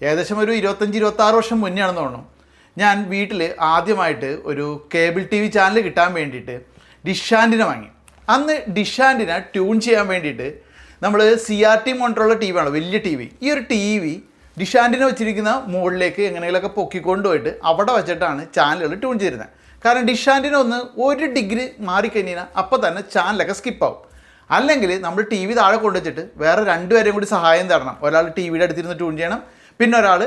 ഏകദേശം ഒരു 25-26 വർഷം മുന്നേ ആണെന്ന് തോന്നുന്നു. ഞാൻ വീട്ടിൽ ആദ്യമായിട്ട് ഒരു കേബിൾ ടി വി ചാനൽ കിട്ടാൻ വേണ്ടിയിട്ട് ഡിഷ് ആൻറ്റിന വാങ്ങി. അന്ന് ഡിഷ് ആൻറ്റിന ട്യൂൺ ചെയ്യാൻ വേണ്ടിയിട്ട് നമ്മൾ CRT മോണിറ്ററുള്ള ടി വി ആണ്, വലിയ ടി വി. ഈ ഒരു ടി വി ഡിഷ് ആൻറ്റിന വെച്ചിരിക്കുന്ന മുകളിലേക്ക് എങ്ങനെയെങ്കിലുമൊക്കെ പൊക്കിക്കൊണ്ടുപോയിട്ട് അവിടെ വെച്ചിട്ടാണ് ചാനലുകൾ ട്യൂൺ ചെയ്തിരുന്നത്. കാരണം ഡിഷ് ആൻറ്റിന ഒന്ന് 1 ഡിഗ്രി മാറിക്കഴിഞ്ഞാൽ അപ്പോൾ തന്നെ ചാനലൊക്കെ സ്കിപ്പാവും. അല്ലെങ്കിൽ നമ്മൾ ടി വി താഴെ കൊണ്ടുവച്ചിട്ട് വേറെ 2 പേരെയും കൂടി സഹായം തരണം. ഒരാൾ ടി വിയുടെ അടുത്തിരുന്ന് ട്യൂൺ ചെയ്യണം, പിന്നെ ഒരാൾ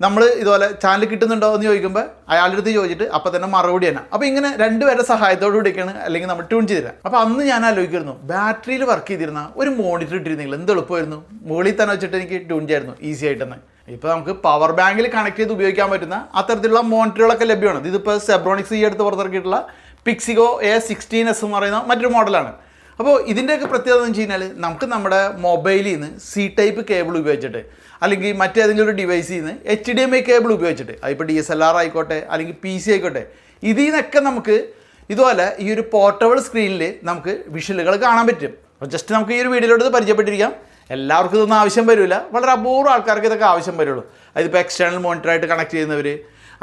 നമ്മൾ ഇതുപോലെ ചാനൽ കിട്ടുന്നുണ്ടോ എന്ന് ചോദിക്കുമ്പോൾ അയാളുടെ അടുത്ത് ചോദിച്ചിട്ട് അപ്പോൾ തന്നെ മറുപടി തന്നെ. അപ്പോൾ ഇങ്ങനെ 2 പേരുടെ സഹായത്തോടു കൂടിയൊക്കെയാണ് അല്ലെങ്കിൽ നമ്മൾ ട്യൂൺ ചെയ്തിരുന്നത്. അപ്പോൾ അന്ന് ഞാൻ ആലോചിക്കുന്നു, ബാറ്ററിയിൽ വർക്ക് ചെയ്തിരുന്ന ഒരു മോണിറ്റർ ഇട്ടിരുന്നെങ്കിൽ എന്ത് എളുപ്പമായിരുന്നു. മുകളിൽ തന്നെ വെച്ചിട്ട് എനിക്ക് ട്യൂൺ ചെയ്യായിരുന്നു ഈസി ആയിട്ടെന്ന്. ഇപ്പോൾ നമുക്ക് പവർ ബാങ്കിൽ കണക്ട് ചെയ്ത് ഉപയോഗിക്കാൻ പറ്റുന്ന അത്തരത്തിലുള്ള മോണിറ്ററുകളൊക്കെ ലഭ്യമാണ്. ഇതിപ്പോൾ സെബ്രോണിക്സ് ഈ അടുത്ത് പുറത്തിറക്കിയിട്ടുള്ള പിക്സിഗോ A16s എന്ന് പറയുന്ന മറ്റൊരു മോഡലാണ്. അപ്പോൾ ഇതിൻ്റെയൊക്കെ പ്രത്യേകത എന്ന് വെച്ച് കഴിഞ്ഞാൽ നമുക്ക് നമ്മുടെ മൊബൈലിൽ നിന്ന് C ടൈപ്പ് കേബിൾ ഉപയോഗിച്ചിട്ട് അല്ലെങ്കിൽ മറ്റേതെങ്കിലും ഒരു ഡിവൈസിൽ നിന്ന് HDMI കേബിൾ ഉപയോഗിച്ചിട്ട്, അതിപ്പോൾ DSLR ആയിക്കോട്ടെ അല്ലെങ്കിൽ PC ആയിക്കോട്ടെ, ഇതിൽ നിന്നൊക്കെ നമുക്ക് ഇതുപോലെ ഈ ഒരു പോർട്ടബിൾ സ്ക്രീനിൽ നമുക്ക് വിഷ്വലുകൾ കാണാൻ പറ്റും. അപ്പോൾ ജസ്റ്റ് നമുക്ക് ഈ ഒരു വീഡിയോയിലോട്ട് പരിചയപ്പെട്ടിരിക്കാം. എല്ലാവർക്കും ഇതൊന്നും ആവശ്യം വരില്ല, വളരെ അപൂർവം ആൾക്കാർക്ക് ഇതൊക്കെ ആവശ്യം വരുള്ളൂ. അതിപ്പോൾ എക്സ്റ്റേണൽ മോണിറ്ററായിട്ട് കണക്ട് ചെയ്യുന്നവർ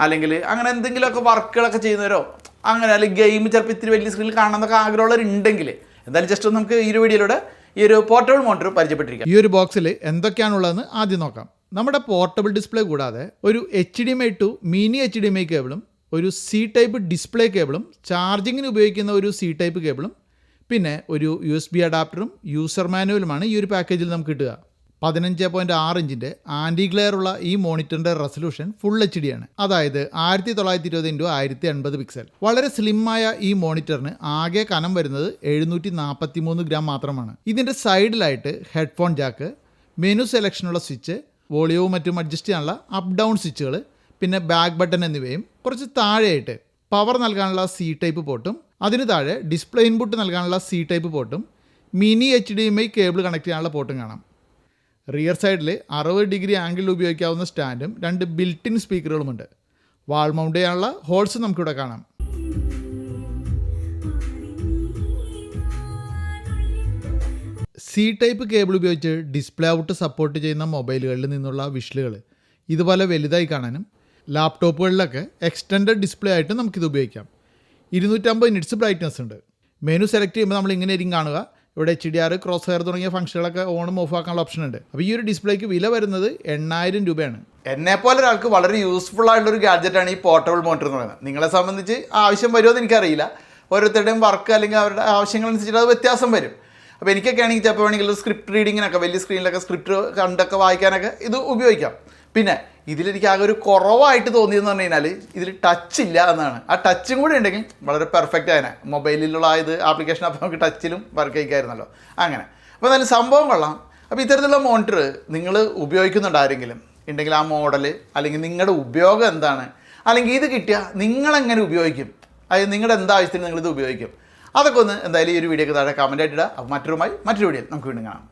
അല്ലെങ്കിൽ അങ്ങനെ എന്തെങ്കിലുമൊക്കെ വർക്കുകളൊക്കെ ചെയ്യുന്നവരോ അങ്ങനെ, അല്ലെങ്കിൽ ഗെയിം ചിലപ്പോൾ ഇത്തിരി വലിയ സ്ക്രീനിൽ കാണാമെന്നൊക്കെ ആഗ്രഹമുള്ളവരുണ്ടെങ്കിൽ എന്തായാലും ജസ്റ്റ് ഒന്ന് നമുക്ക് ഈ ഒരു വീഡിയോയിലൂടെ ഈ ഒരു പോർട്ടബിൾ മോണിറ്റർ പരിചയപ്പെട്ടിരിക്കാം. ഈ ഒരു ബോക്സിൽ എന്തൊക്കെയാണുള്ളതെന്ന് ആദ്യം നോക്കാം. നമ്മുടെ പോർട്ടബിൾ ഡിസ്പ്ലേ കൂടാതെ ഒരു HDMI ടു മിനി HDMI കേബിളും, ഒരു C ടൈപ്പ് ഡിസ്പ്ലേ കേബിളും, ചാർജിങ്ങിന് ഉപയോഗിക്കുന്ന ഒരു C ടൈപ്പ് കേബിളും, പിന്നെ ഒരു USB അഡാപ്റ്ററും യൂസർ മാനുവലുമാണ് ഈ ഒരു പാക്കേജിൽ നമുക്ക് കിട്ടുക. 15.6 ഇഞ്ചിൻ്റെ ആൻറ്റി ഗ്ലെയർ ഉള്ള ഈ മോണിറ്ററിൻ്റെ റെസൊല്യൂഷൻ ഫുൾ HD ആണ്. അതായത് 1920x1080 പിക്സൽ. വളരെ സ്ലിമ്മായ ഈ മോണിറ്ററിന് ആകെ കനം വരുന്നത് 743 ഗ്രാം മാത്രമാണ്. ഇതിൻ്റെ സൈഡിലായിട്ട് ഹെഡ്ഫോൺ ജാക്ക്, മെനു സെലക്ഷനുള്ള സ്വിച്ച്, വോളിയവും മറ്റും അഡ്ജസ്റ്റ് ചെയ്യാനുള്ള അപ്പ് ഡൗൺ സ്വിച്ചുകൾ, പിന്നെ ബാക്ക് ബട്ടൺ എന്നിവയും കുറച്ച് താഴെയായിട്ട് പവർ നൽകാനുള്ള C ടൈപ്പ് പോർട്ടും, അതിന് താഴെ ഡിസ്പ്ലേ ഇൻപുട്ട് നൽകാനുള്ള C ടൈപ്പ് പോർട്ടും, മിനി HDMI കേബിൾ കണക്ട് ചെയ്യാനുള്ള പോർട്ടും കാണാം. റിയർ സൈഡിൽ 60 ഡിഗ്രി ആംഗിളിൽ ഉപയോഗിക്കാവുന്ന സ്റ്റാൻഡും 2 ബിൽറ്റിൻ സ്പീക്കറുകളുമുണ്ട്. വാൾ മൗണ്ട് ചെയ്യാനുള്ള ഹോൾസ് നമുക്കിവിടെ കാണാം. C ടൈപ്പ് കേബിൾ ഉപയോഗിച്ച് ഡിസ്പ്ലേ ഔട്ട് സപ്പോർട്ട് ചെയ്യുന്ന മൊബൈലുകളിൽ നിന്നുള്ള വിഷ്വലുകൾ ഇതുപോലെ വലുതായി കാണാനും ലാപ്ടോപ്പുകളിലൊക്കെ എക്സ്റ്റൻഡഡ് ഡിസ്പ്ലേ ആയിട്ട് നമുക്കിത് ഉപയോഗിക്കാം. 250 നിറ്റ്സ് ബ്രൈറ്റ്നസ് ഉണ്ട്. മെനു സെലക്ട് ചെയ്യുമ്പോൾ നമ്മൾ ഇങ്ങനെ ആയിരിക്കും കാണുക. ഇവിടെ HDR, ക്രോസ് ഹെയർ തുടങ്ങിയ ഫംഗ്ഷനുകളൊക്കെ ഓണും ഓഫ് ആക്കാനുള്ള ഓപ്ഷൻ ഉണ്ട്. അപ്പോൾ ഈ ഒരു ഡിസ്പ്ലേക്ക് വില വരുന്നത് 8000 രൂപയാണ്. എന്നെപ്പോലെ ഒരാൾക്ക് വളരെ യൂസ്ഫുൾ ആയിട്ടുള്ളൊരു ഗാഡ്ജറ്റാണ് ഈ പോർട്ടബിൾ മോണിറ്റർ എന്ന് പറയുന്നത്. നിങ്ങളെ സംബന്ധിച്ച് ആവശ്യം വരുമോ എന്ന് എനിക്കറിയില്ല. ഓരോരുത്തരുടെയും വർക്ക് അല്ലെങ്കിൽ അവരുടെ ആവശ്യങ്ങളനുസരിച്ചിട്ട് അത് വ്യത്യാസം വരും. അപ്പോൾ എനിക്കൊക്കെ ആണെങ്കിൽ ചിലപ്പോൾ വേണമെങ്കിൽ സ്ക്രിപ്റ്റ് റീഡിങ്ങിനൊക്കെ വലിയ സ്ക്രീനിലൊക്കെ സ്ക്രിപ്റ്റ് കണ്ടൊക്കെ വായിക്കാനൊക്കെ ഇത് ഉപയോഗിക്കാം. പിന്നെ ഇതിലെനിക്ക് ആകെ ഒരു കുറവായിട്ട് തോന്നിയെന്ന് പറഞ്ഞു കഴിഞ്ഞാൽ ഇതിൽ ടച്ച് ഇല്ല എന്നാണ്. ആ ടച്ചും കൂടി ഉണ്ടെങ്കിൽ വളരെ പെർഫെക്റ്റ് ആയനെ. മൊബൈലിലുള്ള ഇത് ആപ്ലിക്കേഷൻ അപ്പോൾ നമുക്ക് ടച്ചിലും വർക്ക് ചെയ്യിക്കായിരുന്നല്ലോ അങ്ങനെ. അപ്പോൾ എന്തായാലും സംഭവം കൊള്ളാം. അപ്പോൾ ഇത്തരത്തിലുള്ള മോണിറ്റർ നിങ്ങൾ ഉപയോഗിക്കുന്നുണ്ട് ആരെങ്കിലും ഉണ്ടെങ്കിൽ ആ മോഡൽ അല്ലെങ്കിൽ നിങ്ങളുടെ ഉപയോഗം എന്താണ്, അല്ലെങ്കിൽ ഇത് കിട്ടിയാൽ നിങ്ങളെങ്ങനെ ഉപയോഗിക്കും, അതായത് നിങ്ങളുടെ എന്താവശ്യത്തിന് നിങ്ങളിത് ഉപയോഗിക്കും, അതൊക്കെ ഒന്ന് എന്തായാലും ഈ ഒരു വീഡിയോക്ക് താഴെ കമൻറ്റ് ആയിട്ടിടുക. അപ്പോൾ മറ്റൊരു വീഡിയോയിൽ നമുക്ക് വീണ്ടും കാണാം.